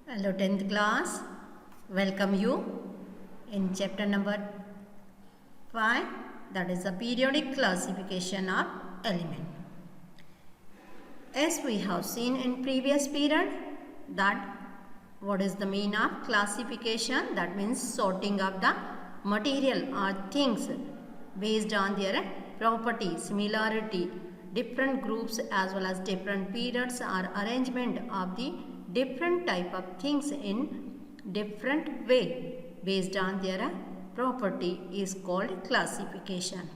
Hello 10th class, welcome you in chapter number 5, that is the periodic classification of element. As we have seen in previous period that what is the meaning of classification, that means sorting of the material or things based on their property, similarity, different groups as well as different periods or arrangement of the different type of things in different way based on their property is called classification.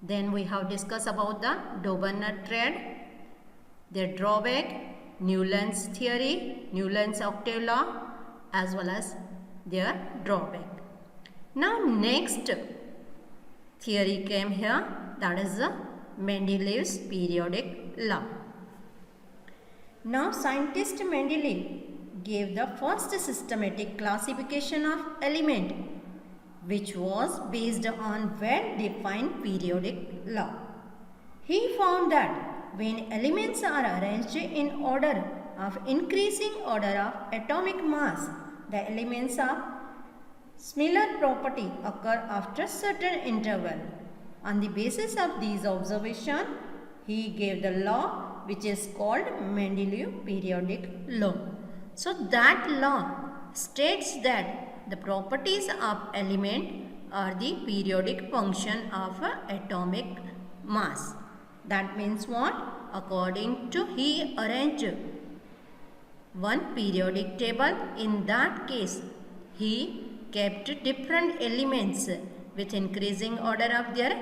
Then we have discussed about the Dobner-Trade, their drawback, Newland's theory, Newland's octave law, as well as their drawback. Now next theory came here, that is the Mendeleev's periodic law. Now scientist Mendeleev gave the first systematic classification of element which was based on well-defined periodic law. He found that when elements are arranged in order of increasing order of atomic mass, the elements of similar property occur after certain interval. On the basis of these observations, he gave the law which is called Mendeleev periodic law. So that law states that the properties of element are the periodic function of atomic mass. That means what? According to he arranged one periodic table. In that case, he kept different elements with increasing order of their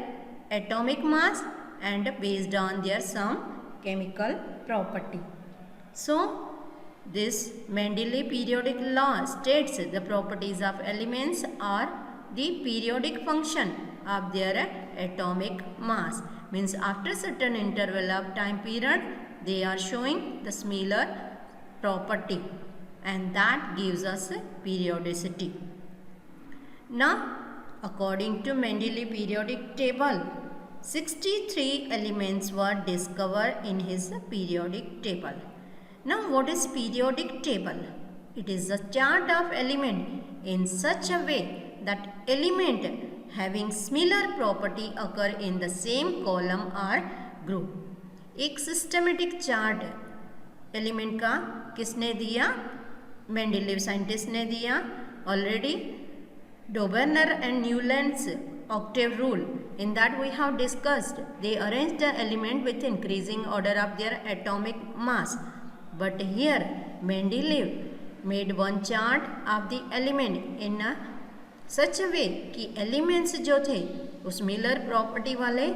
atomic mass and based on their some chemical property. So, this Mendeleev periodic law states the properties of elements are the periodic function of their atomic mass. Means after certain interval of time period, they are showing the similar property and that gives us periodicity. Now, according to Mendeleev periodic table, 63 elements were discovered in his periodic table. Now, what is periodic table? It is a chart of element in such a way that element having similar property occur in the same column or group. एक systematic chart element का किसने दिया? Mendeleev scientist ने दिया. Already Dobner and Newland's octave rule, in that we have discussed, they arranged the element with increasing order of their atomic mass. But here Mendeleev made one chart of the element in such a way कि elements जो थे उस similar property वाले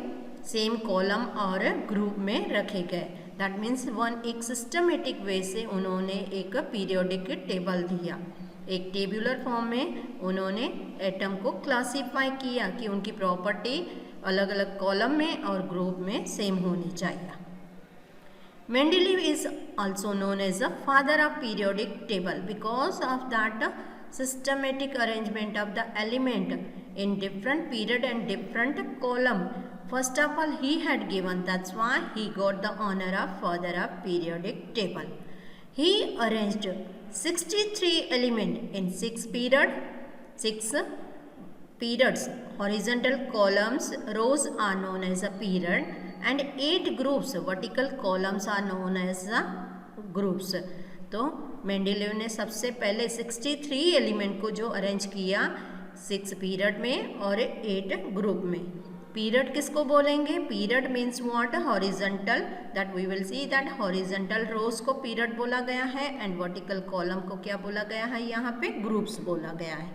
same column और group में रखे गए. That means one एक systematic way से उन्होंने एक periodic table दिया. एक टेबुलर फॉर्म में उन्होंने एटम को क्लासीफाई किया कि उनकी प्रॉपर्टी अलग अलग कॉलम में और ग्रुप में सेम होनी चाहिए. Mendeleev is also known as the father of periodic table because of that systematic arrangement of the element in different period and different column. First of all, he had given, that's why he got the honor of father of periodic table. He arranged 63 elements in 6 periods. Horizontal columns, rows are known as a period and 8 groups, vertical columns are known as groups. तो Mendeleev ने सबसे पहले 63 element को जो arrange किया 6 period में और 8 group में. पीरियड किसको बोलेंगे? Period means what? Horizontal. That we will see that horizontal rows को पीरियड बोला गया है एंड वर्टिकल कॉलम को क्या बोला गया है? यहाँ पे ग्रुप्स बोला गया है.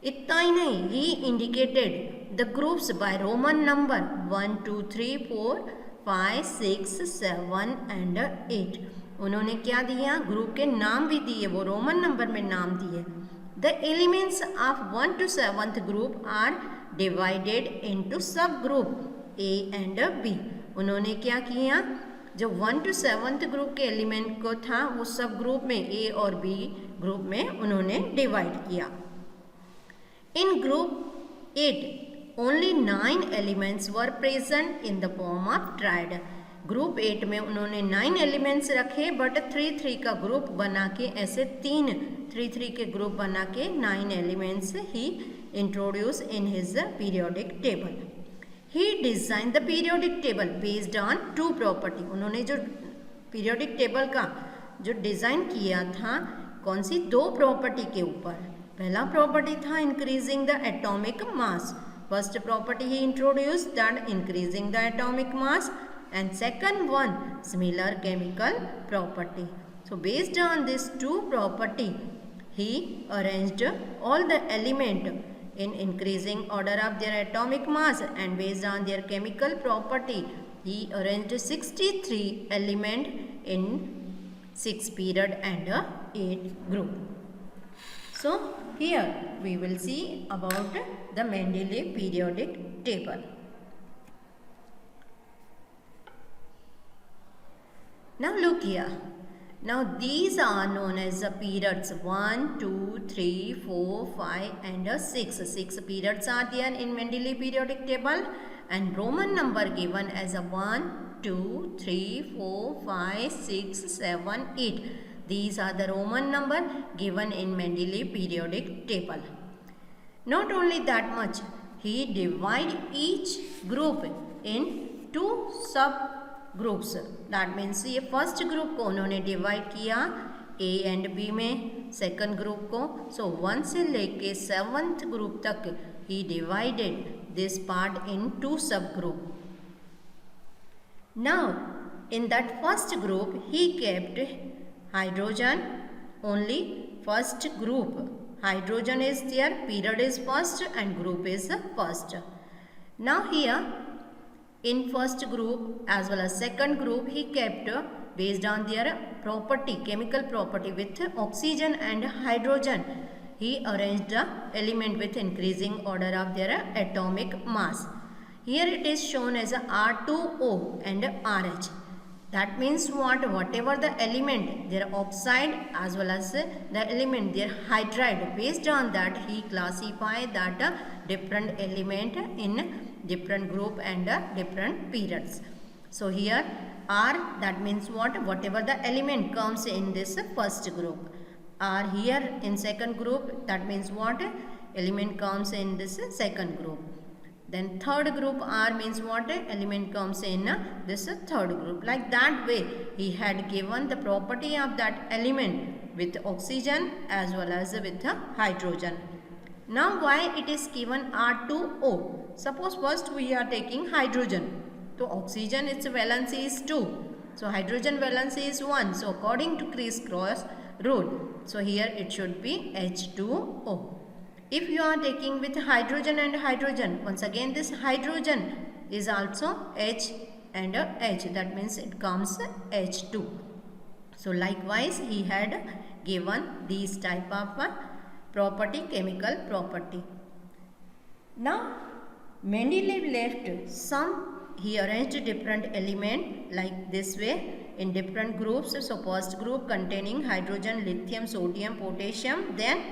इतना ही नहीं, he indicated the groups by Roman number 1 2 3 4 5 6 7 and 8. उन्होंने क्या दिया? ग्रुप के नाम भी दिए, वो रोमन नंबर में नाम दिए. The elements of 1 to 7th group are divided into sub group A and B. उन्होंने क्या किया? जो 1 to 7th ग्रुप के एलिमेंट को था वो सब ग्रुप में ए और बी ग्रुप में उन्होंने डिवाइड किया. इन group 8 only 9 elements were present in the form of triad. Group 8 में उन्होंने 9 एलिमेंट्स रखे, बट 3-3 का ग्रुप बना के ऐसे 3-3 के ग्रुप बना के 9 elements he introduce in his periodic table. He design the periodic table based on 2 property. उन्होंने जो पीरियोडिक टेबल का जो डिजाइन किया था कौन सी 2 प्रॉपर्टी के ऊपर. पहला प्रॉपर्टी था increasing the atomic mass. First property he introduce that increasing the atomic mass, and second one similar chemical property. So based on this 2 property he arranged all the element in increasing order of their atomic mass, and based on their chemical property he arranged 63 element in 6 period and 8 group. So here we will see about the Mendeleev periodic table. Now look here. Now these are known as the periods 1, 2, 3, 4, 5 and 6. 6 periods are there in Mendeleev periodic table, and Roman number given as a 1, 2, 3, 4, 5, 6, 7, 8. These are the Roman number given in Mendeleev periodic table. Not only that much, he divided each group in 2 sub groups. That means ये first group को उन्होंने divide किया A and B में, second group को. So 1 से लेके 7th group तक he divided this part in 2 sub group. Now in that first group he kept hydrogen only. First group hydrogen is there, period is first and group is first. Now here in first group as well as second group he kept based on their property, chemical property, with oxygen and hydrogen he arranged the element with increasing order of their atomic mass. Here it is shown as R2O and RH. That means what? Whatever the element, their oxide as well as the element, their hydride, based on that he classified that different element in different group and different periods. So here R, that means what? Whatever the element comes in this first group. R here in second group, that means what? Element comes in this second group. Then third group R means what? Element comes in this third group. Like that way he had given the property of that element with oxygen as well as with hydrogen. Now why it is given R2O? Suppose first we are taking hydrogen. So oxygen its valency is 2. So hydrogen valency is 1. So according to criss-cross rule, so here it should be H2O. If you are taking with hydrogen and hydrogen, once again this hydrogen is also H and H. That means it comes H2. So likewise he had given these type of property, chemical property. Now Mendeleev left some, he arranged different element like this way in different groups. So first group containing hydrogen, lithium, sodium, potassium. Then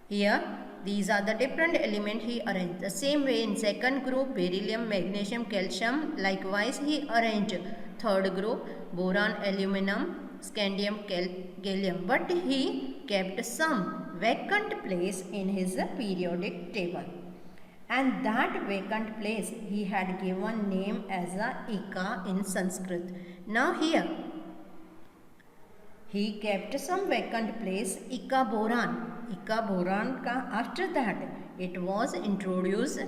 here these are the different element he arranged. The same way in second group beryllium, magnesium, calcium. Likewise he arranged third group boron, aluminum, scandium, gallium. But he kept some vacant place in his periodic table. And that vacant place he had given name as Ika in Sanskrit. Now here he kept some vacant place, Ika boron. Ika boron ka after that it was introduced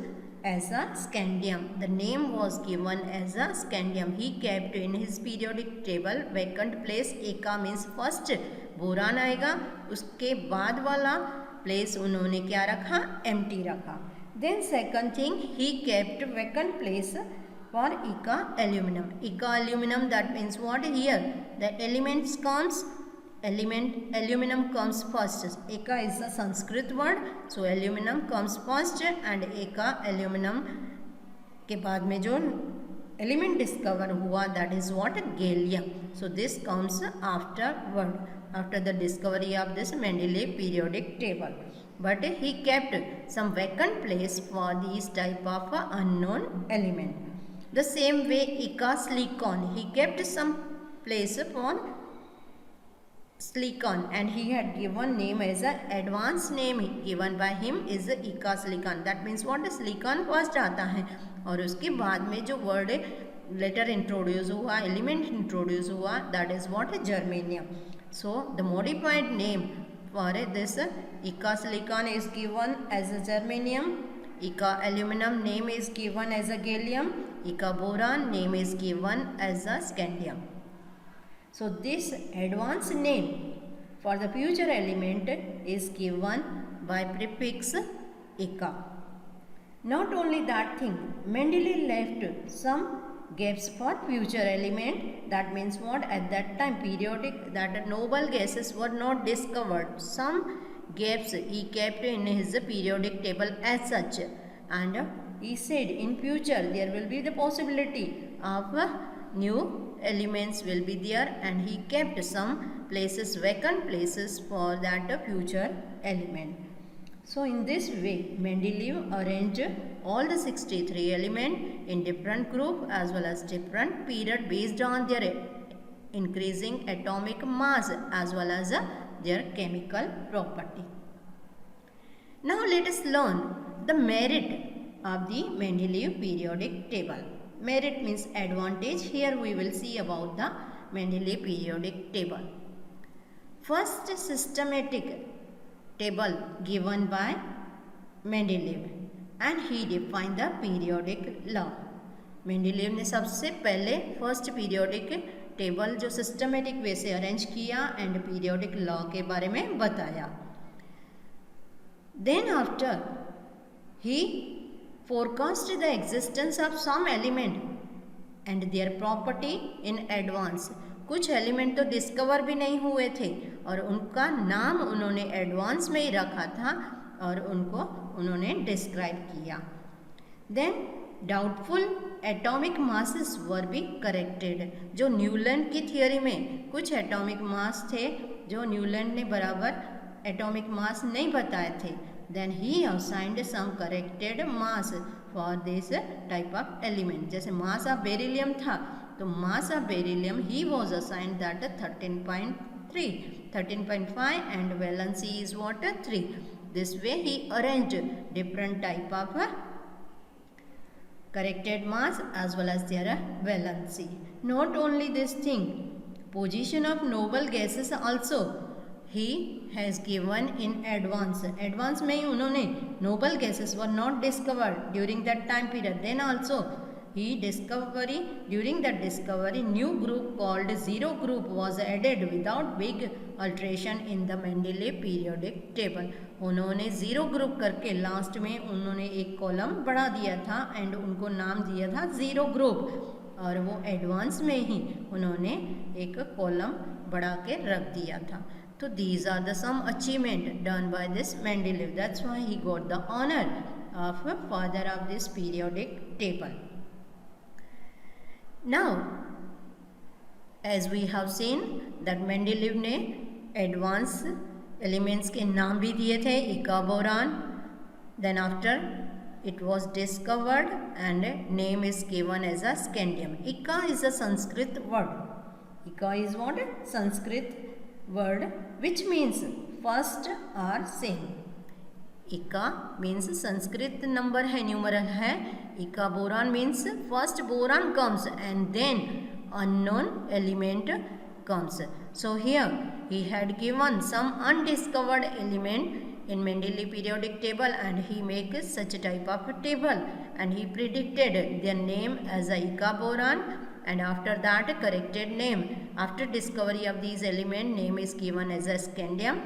as a scandium. The name was given as a scandium. He kept in his periodic table vacant place. Ika means first boron आएगा, उसके बाद वाला place उन्होंने क्या रखा? Empty रखा. Then second thing he kept vacant place for Ika aluminum. Ika aluminum, that means what? Here the elements comes, aluminum comes first. Ika is a Sanskrit word, so aluminum comes first and Ika aluminum के बाद में जो element discover हुआ, that is what? Gallium. So this comes afterward, after the discovery of this Mendeleev periodic table. But he kept some vacant place for these type of unknown element. The same way Ika silicon, he kept some place for silicon and he had given name as a advanced name given by him is Ika silicon. That means what? Silicon first आता है और उसके बाद में जो word letter introduce हुआ, element introduce हुआ, that is what? Germanium. So the modified name for this Ika silicon is given as a germanium. Ika aluminum name is given as a gallium. Ika boron name is given as a scandium. So this advanced name for the future element is given by prefix Ika. Not only that thing, Mendeleev left some gaps for future element. That means what? At that time periodic, that noble gases were not discovered. Some gaps he kept in his periodic table as such, and he said in future there will be the possibility of new elements will be there, and he kept some places, vacant places for that future element. So in this way Mendeleev arranged all the 63 elements in different group as well as different period based on their increasing atomic mass as well as their chemical property. Now let us learn the merit of the Mendeleev periodic table. Merit means advantage. Here we will see about the Mendeleev periodic table. First systematic table given by Mendeleev and he defined the periodic law. Mendeleev ने सबसे पहले first periodic table जो systematic way से arrange किया and periodic law के बारे में बताया. Then after he forecast the existence of some element and their property in advance. कुछ एलिमेंट तो डिस्कवर भी नहीं हुए थे और उनका नाम उन्होंने एडवांस में ही रखा था और उनको उन्होंने डिस्क्राइब किया. Then doubtful atomic masses were be corrected. जो न्यूलैंड की थियोरी में कुछ एटॉमिक मास थे जो न्यूलैंड ने बराबर एटॉमिक मास नहीं बताए थे, then he assigned some corrected mass for this type of element. जैसे mass of beryllium था तो mass of beryllium he was assigned that 13.3, 13.5 and valency is what? 3. This way he arranged different type of corrected mass as well as their valency. Not only this thing, position of noble gases also he has given in advance. Advance में ही उन्होंने noble gases were not discovered during that time period. Then also he discovery, during that discovery new group called zero group was added without big alteration in the Mendeleev periodic table. उन्होंने zero group करके last में उन्होंने एक column बढ़ा दिया था and उनको नाम दिया था zero group और वो एडवांस में ही उन्होंने एक कॉलम बढ़ा के रख दिया था. So these are the some achievement done by this Mendeleev. That's why he got the honor of father of this periodic table. Now, as we have seen that Mendeleev ने advance elements के नाम भी दिए थे, Ika boron. Then after it was discovered and name is given as a scandium. Ika is a Sanskrit word. Ika is what? Sanskrit word which means first or same. Ika means Sanskrit number है, numeral है. Ika boron means first boron comes and then unknown element comes. So here he had given some undiscovered element in Mendeleev periodic table and he makes such a type of a table and he predicted their name as a Ika boron. And after that corrected name. After discovery of these element name is given as a scandium.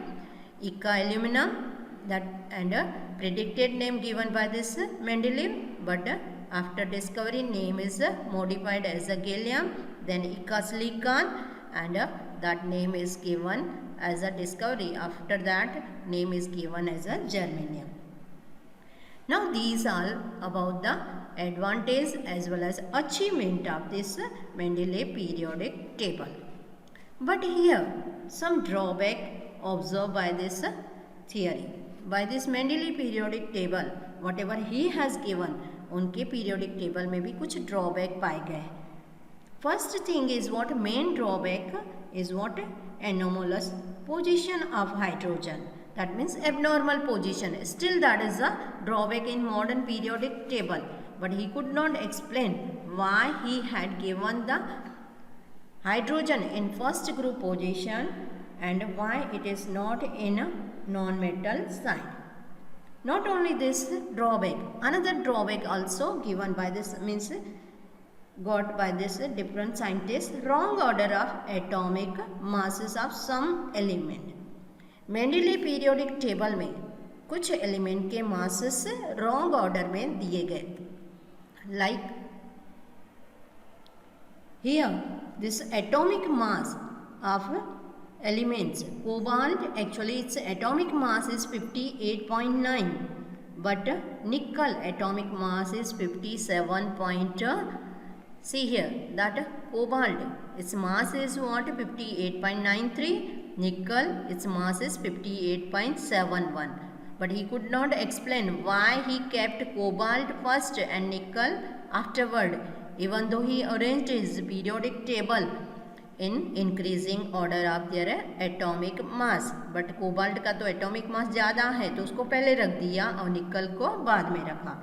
Ika aluminum that and predicted name given by this Mendeleev, but after discovery name is modified as a gallium. Then Ika silicon and that name is given as a discovery. After that name is given as a germanium. Now these are about the advantage as well as achievement of this Mendeleev periodic table. But here some drawback observed by this theory. By this Mendeleev periodic table, whatever he has given, उनके periodic table में भी कुछ drawback पाए गए। First thing is what main drawback is what anomalous position of hydrogen, that means abnormal position. Still that is a drawback in modern periodic table, but he could not explain why he had given the hydrogen in first group position and why it is not in a non-metal side. Not only this drawback, another drawback also given by this means got by this different scientists, wrong order of atomic masses of some element. Mendeley periodic table में कुछ element के masses wrong order में दिए गए, like here this atomic mass of elements cobalt, actually its atomic mass is 58.9, but nickel atomic mass is 57. See here that cobalt its mass is what 58.93, nickel its mass is 58.71, but he could not explain why he kept cobalt first and nickel afterward, even though he arranged his periodic table in increasing order of their atomic mass. But cobalt का तो atomic mass ज़्यादा है तो उसको पहले रख दिया और निकल को बाद में रखा.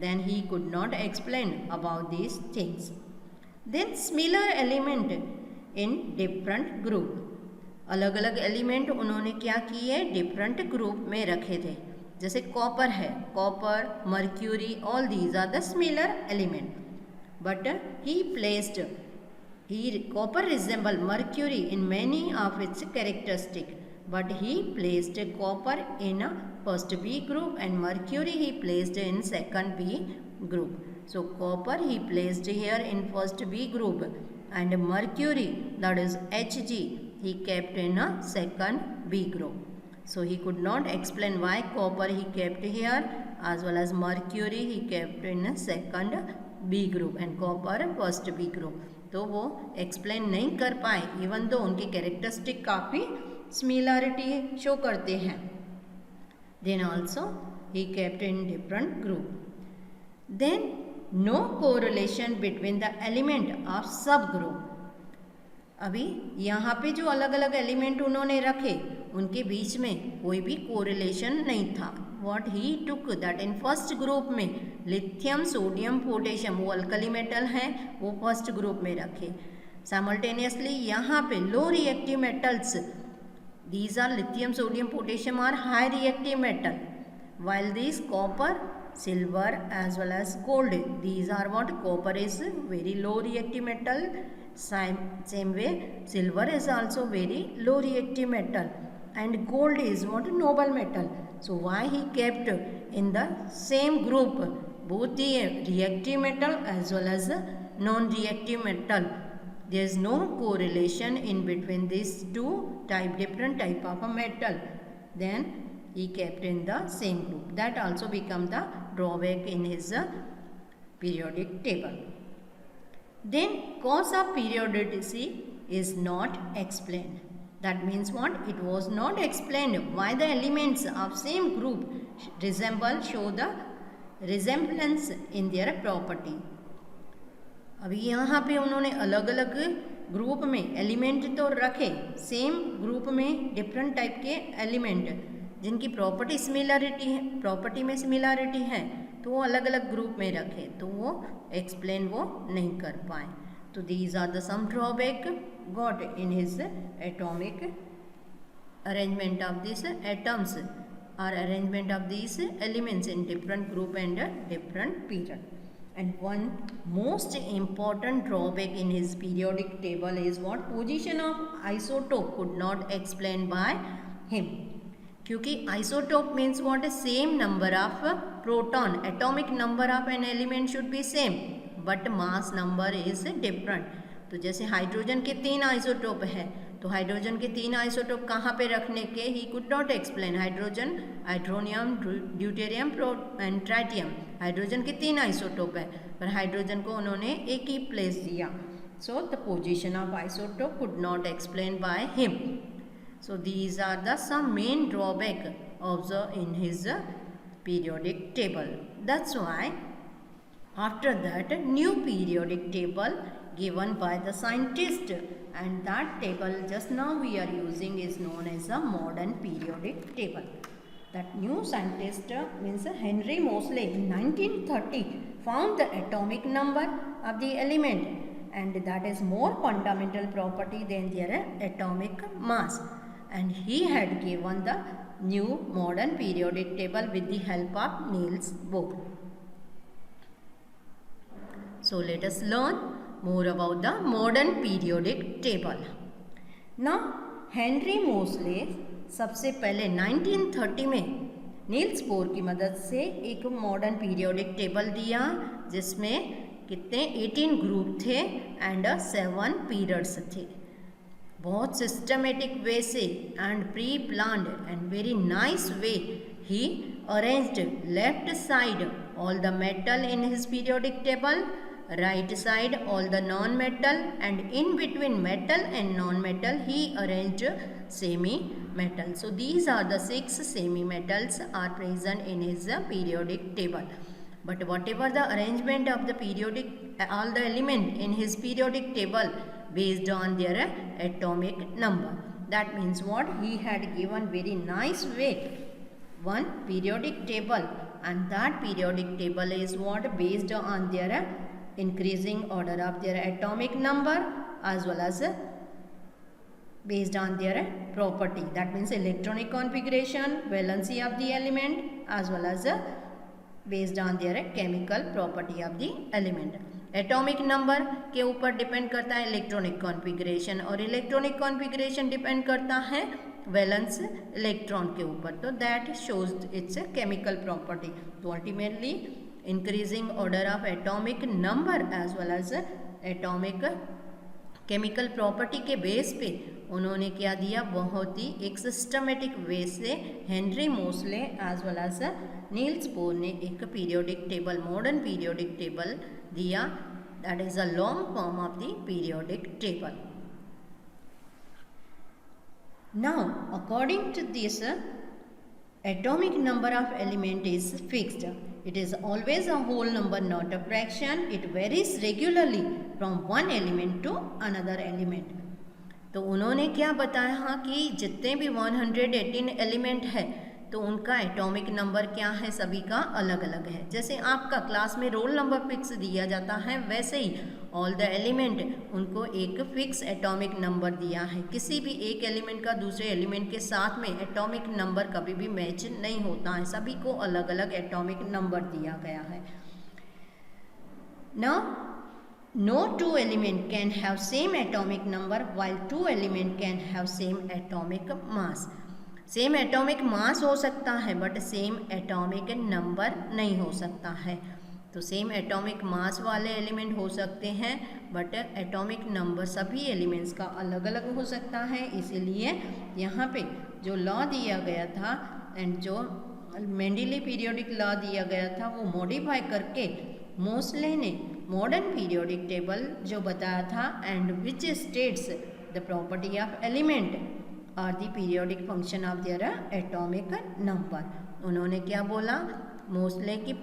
Then he could not explain about these things. Then similar element in different group. अलग अलग एलिमेंट उन्होंने क्या किए, डिफरेंट ग्रुप में रखे थे. जैसे कॉपर है, copper, mercury, all these are the similar element. But he placed copper resemble mercury in many of its characteristic, but he placed copper in a first B group and mercury he placed in second B group. So copper he placed here in first B group and mercury, that is Hg, he kept in a second B group. So he could not explain why copper he kept here as well as mercury he kept in a second B group and copper first B group. तो वो explain नहीं कर पाए, even तो उनके characteristic काफ़ी similarity show करते हैं. Then also he kept in different group. Then no correlation between the element of sub group. अभी यहाँ पे जो अलग अलग एलिमेंट उन्होंने रखे उनके बीच में कोई भी कोरिलेशन नहीं था. What he took that in first group में लिथियम, सोडियम, पोटेशियम वो अल्कली मेटल हैं, वो फर्स्ट ग्रुप में रखे. साइमल्टेनियसली यहाँ पे low reactive metals, these are lithium, sodium, potassium are high reactive metal, while these copper, silver as well as gold, these are what, copper is very low reactive metal, same way silver is also very low reactive metal and gold is what, noble metal. So why he kept in the same group both the reactive metal as well as non-reactive metal? There is no correlation in between these two different type of a metal. Then he kept in the same group. That also become the drawback in his periodic table. Then cause of periodicity is not explained. That means what? It was not explained why the elements of same group show the resemblance in their property. अभी यहाँ पे उन्होंने अलग अलग group में element तो रखे, same group में डिफरेंट टाइप के एलिमेंट जिनकी प्रॉपर्टी में सिमिलरिटी है, तो वो अलग अलग ग्रुप में रखे, तो वो एक्सप्लेन वो नहीं कर पाए. तो these are the some drawback got in his atomic arrangement of these atoms or arrangement of these elements in different group and different period. And one most important drawback in his periodic table is what? Position of isotope could not explain by him. क्योंकि isotope means what? Same number of proton, atomic number of an element should be same, but mass number is different. तो जैसे hydrogen के 3 isotope है, तो hydrogen के 3 isotope कहाँ पे रखने के, he could not explain. Hydrogen, hydronium, deuterium and tritium, hydrogen के 3 आइसोटोप है, पर हाइड्रोजन को उन्होंने एक ही प्लेस दिया. So the position of isotope could not explain by him. So these are the some main drawback observe in his periodic table. That's why After that, new periodic table given by the scientist, and that table just now we are using is known as a modern periodic table. That new scientist means Henry Moseley in 1930 found the atomic number of the element, and that is more fundamental property than their atomic mass, and he had given the new modern periodic table with the help of Niels Bohr. So let us learn more about the modern periodic table. Now Henry Moseley सबसे पहले 1930 में Niels Bohr की मदद से एक modern periodic table दिया, जिसमें कितने 18 ग्रुप थे एंड 7 पीरियड्स थे. बहुत सिस्टमेटिक वे से and pre planned and very nice way he arranged left side all the metal in his periodic table, right side all the non-metal, and in between metal and non-metal he arranged semi-metal. So these are the 6 semi-metals are present in his periodic table. But whatever the arrangement of the periodic, all the element in his periodic table based on their atomic number. That means what? He had given very nice way one periodic table, and that periodic table is what? Based on their increasing order of their atomic number as well as based on their property. That means electronic configuration, valency of the element as well as based on their chemical property of the element. Atomic number के ऊपर depend करता है electronic configuration, और electronic configuration depend करता है valence electron के ऊपर. तो that shows it's a chemical property. तो ultimately increasing order of atomic number as well as atomic chemical property के बेस पे उन्होंने क्या दिया, बहुत ही एक सिस्टमेटिक वे से Henry Moseley as well as Niels Bohr ने एक periodic table, modern periodic table दिया. That is a long form of the periodic table. Now according to this atomic number of element is fixed. It is always a whole number, not a fraction. It varies regularly from one element to another element. तो उन्होंने क्या बताया कि जितने भी 118 element है तो उनका एटॉमिक नंबर क्या है, सभी का अलग अलग है. जैसे आपका क्लास में रोल नंबर फिक्स दिया जाता है, वैसे ही ऑल द एलिमेंट उनको एक फिक्स एटॉमिक नंबर दिया है. किसी भी एक एलिमेंट का दूसरे एलिमेंट के साथ में एटॉमिक नंबर कभी भी मैच नहीं होता है, सभी को अलग अलग एटॉमिक नंबर दिया गया है. Now no two element can have same atomic number while two element can have same atomic mass. Same atomic mass हो सकता है बट सेम एटॉमिक नंबर नहीं हो सकता है. तो सेम एटॉमिक मास वाले एलिमेंट हो सकते हैं बट एटॉमिक नंबर सभी एलिमेंट्स का अलग अलग हो सकता है. इसीलिए यहाँ पे जो लॉ दिया गया था एंड जो मेंडेली पीरियोडिक लॉ दिया गया था वो मॉडिफाई करके मोस्ले ने मॉडर्न पीरियोडिक टेबल जो बताया था and which states the property of element और the periodic function of their atomic number. उन्होंने क्या बोला, मोस्ले की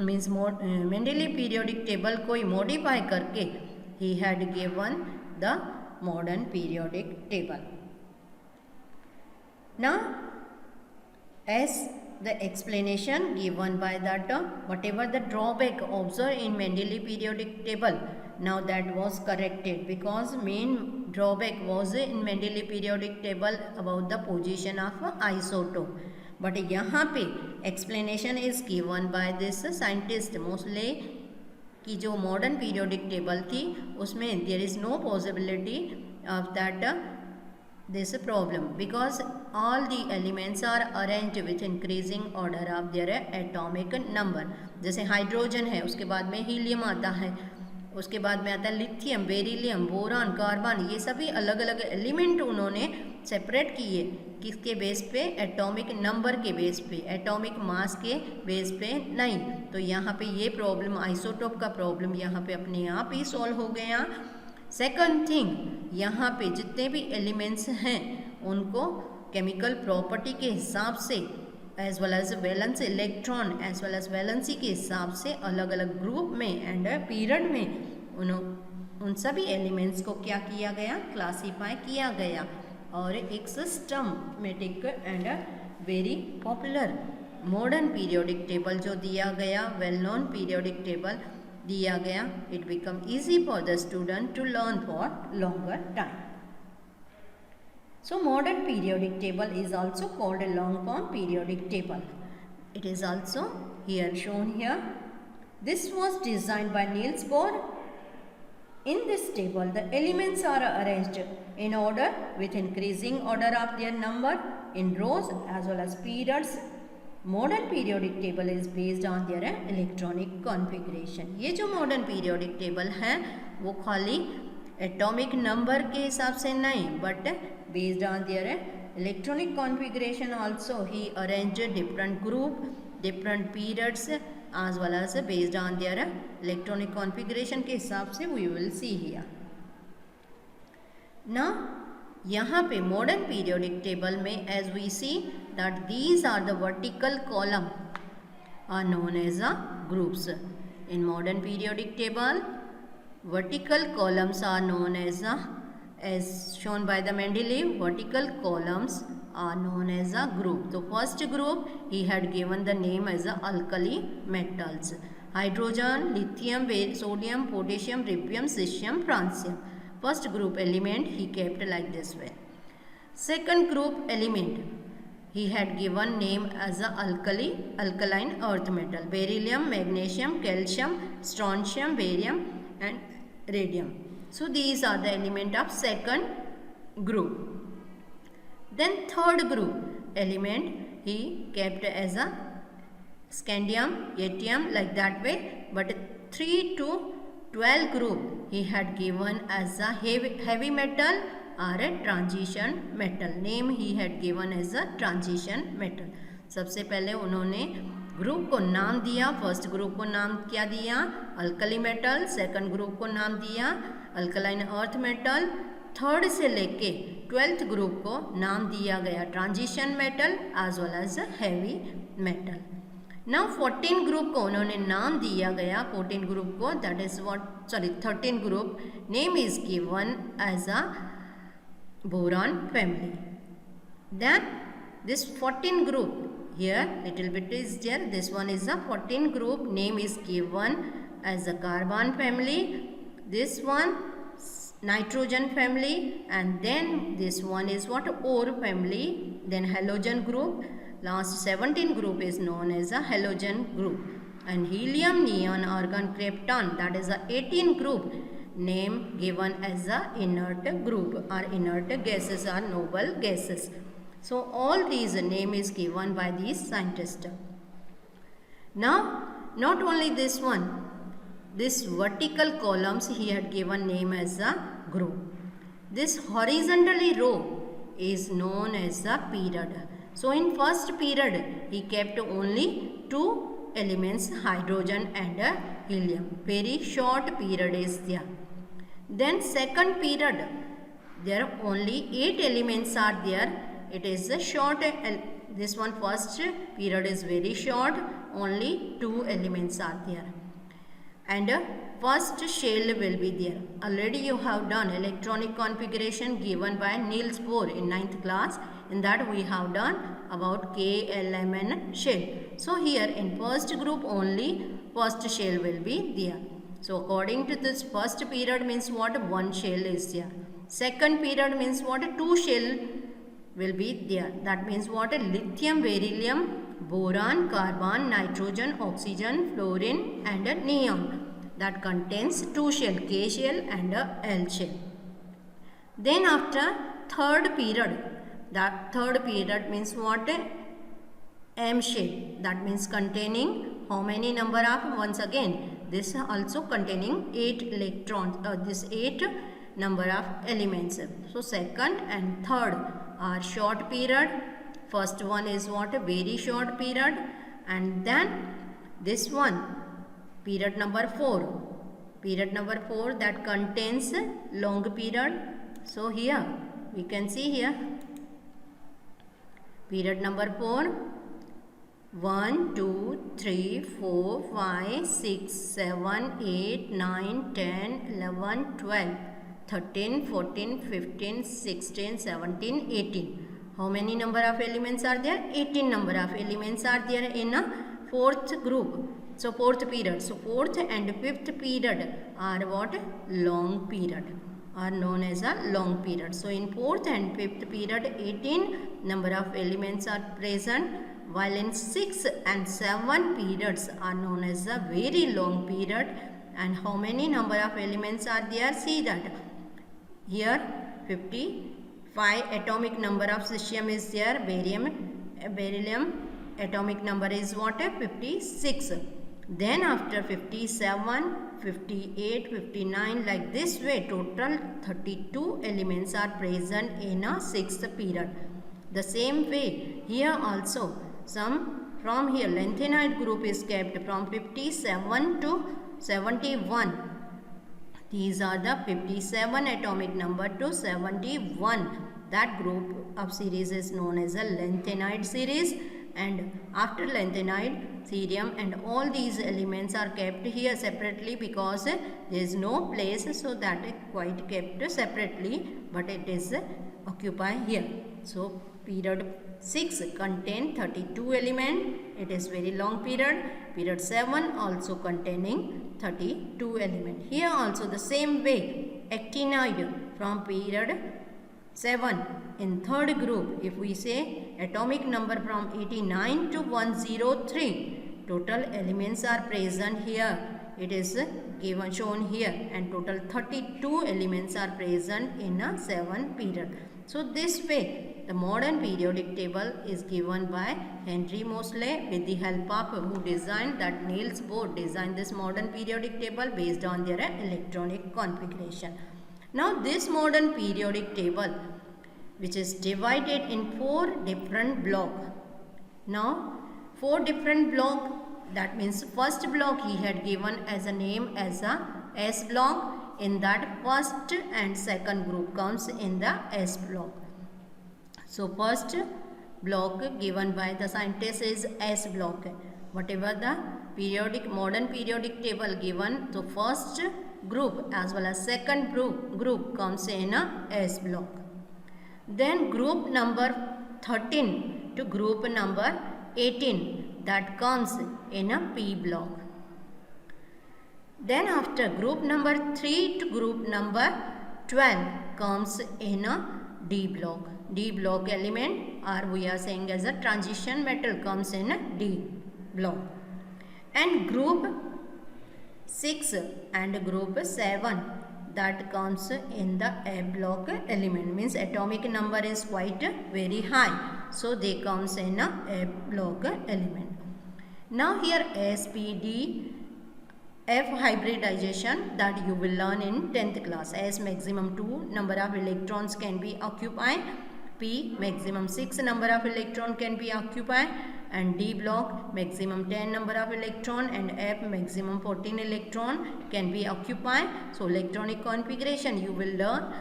मीन्स मेंडेली पीरियोडिक टेबल को ही मॉडिफाई करके he had given the modern periodic table. Now as the explanation given by that whatever the drawback observed in Mendeleev periodic table, now that was corrected because main drawback was in Mendeleev periodic table about the position of isotope. But यहाँ पे explanation is given by this scientist Moseley की जो modern periodic table थी उसमें there is no possibility of that this problem because all the elements are arranged with increasing order of their atomic number. जैसे hydrogen है, उसके बाद में helium आता है, उसके बाद में आता है लिथियम, बेरिलियम, बोरान, कार्बन. ये सभी अलग अलग एलिमेंट उन्होंने सेपरेट किए. किसके बेस पे? एटॉमिक नंबर के बेस पे, एटॉमिक मास के बेस पे नहीं. तो यहाँ पे ये प्रॉब्लम, आइसोटोप का प्रॉब्लम यहाँ पे अपने आप ही सॉल्व हो गया. सेकंड थिंग, यहाँ पे जितने भी एलिमेंट्स हैं उनको केमिकल प्रॉपर्टी के हिसाब से as well as valence electron as well as valency के हिसाब से अलग अलग ग्रुप में एंड पीरियड में उन सभी एलिमेंट्स को क्या किया गया, क्लासीफाई किया गया और एक systematic and very popular modern periodic table जो दिया गया, वेल नोन पीरियोडिक टेबल दिया गया, it become easy for the student to learn for longer time. So modern periodic table is also called a long form periodic table. It is also here shown here. This was designed by Niels Bohr. In this table, the elements are arranged in order with increasing order of their number in rows as well as periods. Modern periodic table is based on their electronic configuration. ये जो modern periodic table है वो खाली atomic number के हिसाब से नहीं, but based on their electronic configuration also he arranged different group, different periods as well as based on their electronic configuration के हिसाब से we will see here. Now यहाँ पे modern periodic table में as we see that these are the vertical column are known as groups. In modern periodic table, vertical columns are known as shown by the Mendeleev, vertical columns are known as a group. So first group he had given the name as alkali metals: hydrogen, lithium, sodium, potassium, rubium, cesium, francium. First group element he kept like this way. Second group element he had given name as a alkaline earth metal: beryllium, magnesium, calcium, strontium, barium and radium. So these are the element of second group. Then third group element he kept as a scandium, yttrium, like that way. But 3 to 12 group he had given as a heavy metal or a transition metal. Name he had given as a transition metal. सबसे पहले उन्होंने group को नाम दिया. First group को नाम क्या दिया? Alkali metal. सेकंड ग्रुप को नाम दिया अल्कलाइन अर्थ मेटल. थर्ड से लेके 12th ग्रुप को नाम दिया गया transition metal as well as heavy metal. Now 14 group को उन्होंने नाम दिया गया. 14 ग्रुप को that is what 13 group name is given as a boron family. Then this 14 group here little bit is there. This one is a 14 group name is given as a carbon family. This one nitrogen family, and then this one is what ore family. Then halogen group. Last 17 group is known as a halogen group. And helium, neon, argon, krypton, that is a 18 group name given as a inert group or inert gases or noble gases. So all these name is given by these scientists. Now not only this one, this vertical columns he had given name as a group. This horizontally row is known as a period. So in first period he kept only 2 elements, hydrogen and helium. Very short period is there. Then second period there only 8 elements are there. It is a short, this one first period is very short, only 2 elements are there. And first shell will be there. Already you have done electronic configuration given by Niels Bohr in 9th class. In that we have done about K, L, M and shell. So here in first group only first shell will be there. So according to this first period means what? 1 shell is there. Second period means what? 2 shell will be there. That means what? Lithium, beryllium, boron, carbon, nitrogen, oxygen, fluorine and neon. That contains 2 shell, K shell and L shell. Then after third period, that third period means what? M shell. That means containing how many number of? Once again this also containing 8 electrons. This 8 number of elements. So second and third are short period. First one is what? A very short period. And then this one period number 4. Period number 4 that contains long period. So here we can see here period number 4 1, 2, 3, 4, 5, 6, 7, 8, 9, 10, 11, 12, 13, 14, 15, 16, 17, 18. How many number of elements are there? 18 number of elements are there in a fourth group. So fourth period. So fourth and fifth period are what? Long period. Are known as a long period. So in fourth and fifth period 18 number of elements are present, while in 6 and 7 periods are known as a very long period. And how many number of elements are there? See that here 55 atomic number of cesium is there. Beryllium atomic number is what? 56. Then after 57, 58, 59, like this way total 32 elements are present in a sixth period. The same way here also some from here lanthanide group is kept from 57 to 71. These are the 57 atomic number to 71. That group of series is known as a lanthanide series. And after lanthanide, cerium and all these elements are kept here separately because there is no place, so that is quite kept separately, but it is occupied here. So period 6 contain 32 elements. It is very long period. Period 7 also containing 32 elements. Here also the same way actinide from period 7 in third group, if we say atomic number from 89 to 103, total elements are present here. It is given shown here, and total 32 elements are present in a 7 period. So this way the modern periodic table is given by Henry Moseley with the help of who designed that Niels Bohr designed this modern periodic table based on their electronic configuration. Now this modern periodic table, which is divided in 4 different blocks. Now 4 different blocks, that means first block he had given as a name as a S block. In that first and second group comes in the S block. So first block given by the scientist is S block. Whatever the modern periodic table given, so first group as well as second group comes in a S block. Then group number 13 to group number 18, that comes in a P block. Then after group number 3 to group number 12 comes in a D block. D block element, or we are saying as a transition metal, comes in a D block. And group 6 and group 7, that comes in the A block element, means atomic number is quite very high, so they comes in a block element. Now here SPD F hybridization, that you will learn in 10th class. S maximum 2 number of electrons can be occupied, P maximum 6 number of electron can be occupied, and D block maximum 10 number of electron, and F maximum 14 electron can be occupied. So electronic configuration you will learn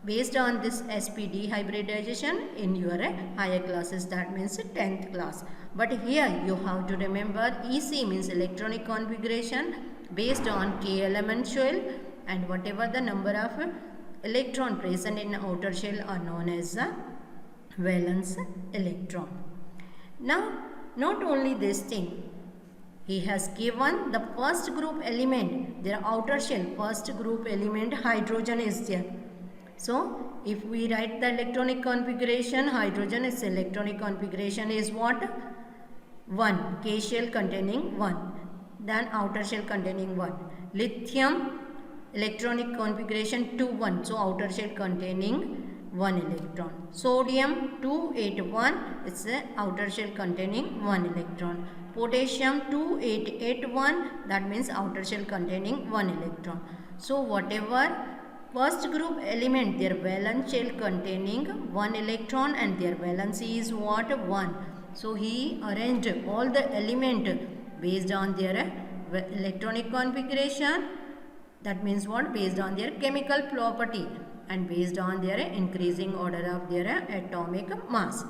based on this SPD hybridization in your higher classes, that means 10th class. But here you have to remember EC means electronic configuration based on K element shell, and whatever the number of electron present in outer shell are known as the valence electron. Now not only this thing, he has given the first group element, their outer shell, first group element hydrogen is there. So if we write the electronic configuration, hydrogen is electronic configuration is what? 1, K shell containing 1, then outer shell containing 1. Lithium electronic configuration 2, 1, so outer shell containing 1 electron. Sodium 281, it's a outer shell containing 1 electron. Potassium 2881, that means outer shell containing 1 electron. So whatever first group element, their valence shell containing 1 electron, and their valency is what? 1. So he arranged all the element based on their electronic configuration, that means what? Based on their chemical property and based on their increasing order of their atomic mass.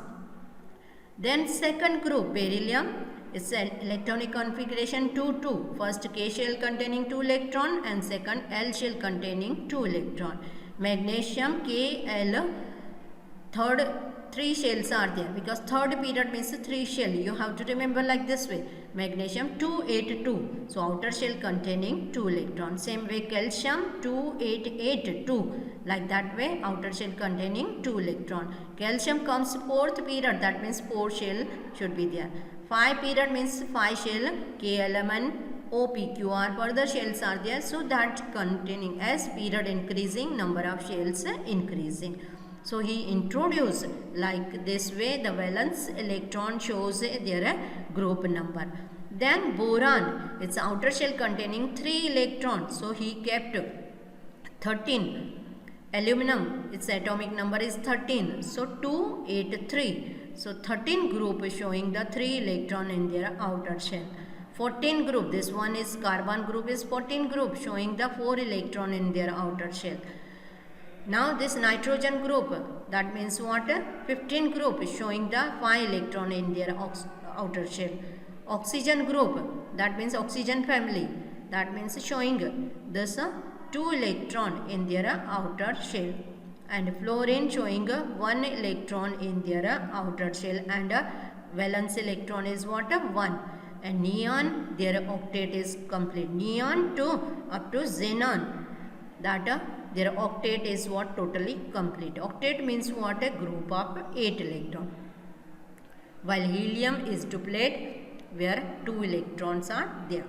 Then second group beryllium It's an electronic configuration 2, 2. First K shell containing 2 electron and second L shell containing 2 electron. Magnesium K, L, third 3 shells are there because third period means 3 shell. You have to remember like this way. Magnesium 282. So outer shell containing 2 electrons. Same way calcium 2882. Like that way outer shell containing 2 electron. Calcium comes fourth period, that means 4 shell should be there. 5 period means 5 shell, KLMN, OPQR, further shells are there. So that containing as period increasing, number of shells increasing. So he introduced like this way the valence electron shows their group number. Then boron, its outer shell containing 3 electrons. So he kept 13. Aluminum, its atomic number is 13. So 283. So 13 group showing the 3 electron in their outer shell. 14 group, this one is carbon group is 14 group showing the 4 electron in their outer shell. Now this nitrogen group, that means what? 15 group showing the 5 electron in their outer shell. Oxygen group, that means oxygen family, that means showing this 2 electron in their outer shell. And fluorine showing 1 electron in their outer shell and valence electron is what? 1. And neon, their octet is complete. Neon to up to xenon, that their octet is what? Totally complete. Octet means what? A group of 8 electrons. While helium is duplet where 2 electrons are there.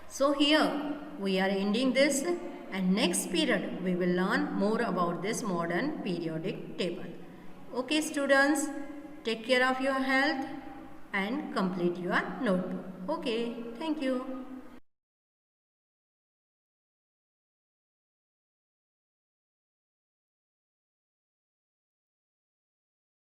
So here we are ending this, and next period we will learn more about this modern periodic table. Okay students, take care of your health and complete your notebook. Okay, thank you.